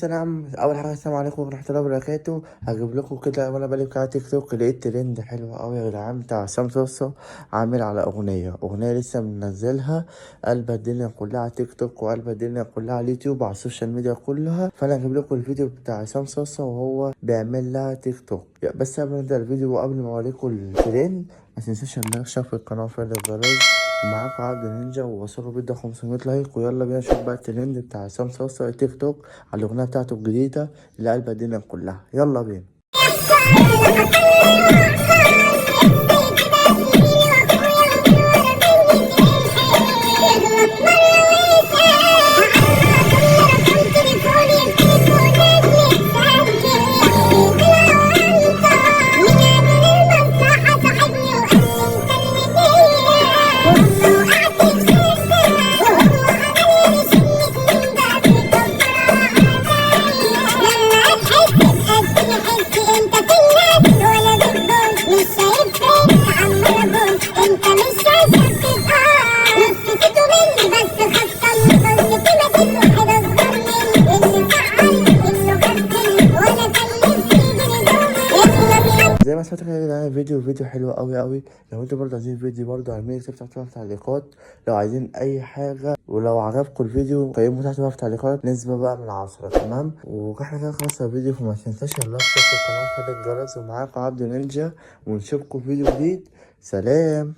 السلام. اول حاجه السلام عليكم ورحمه الله وبركاته. هجيب لكم كده وانا بقلب على تيك توك لقيت ترند حلو قوي يا جدعان بتاع عصام صوصه، عامل على اغنيه لسه منزلها قلبة الدنيا كلها على تيك توك وقلبة الدنيا كلها على اليوتيوب وعلى السوشيال ميديا كلها. فانا هجيب لكم الفيديو بتاع عصام صوصه وهو بيعمل لها تيك توك. بس قبل ما نبدا الفيديو وقبل ما اوريكم الترند ما تنسوش الاشتراك في القناه وفعل الجرس. ومعاكم عبد النينجا ووصلوا بيدا 500 لايك. ويلا بينا نشوف بقى الترند بتاع عصام صوصه تيك توك على الاغنيه بتاعته الجديده اللي قلب الدنيا كلها. يلا بينا. زي ما سمعتوا كده يا جدعان فيديو حلو قوي. لو انتوا برضه عايزين فيديو برضه اعملوا تحت في التعليقات لو عايزين اي حاجه. ولو عجبكم الفيديو قيموا تحت في التعليقات نسبه بقى من 10. تمام. واحنا كده خلصنا الفيديو، فما تنساش اللايك في القناه وفعل الجرس. ومعاكم عبد نينجا ونشوفكم فيديو جديد. سلام.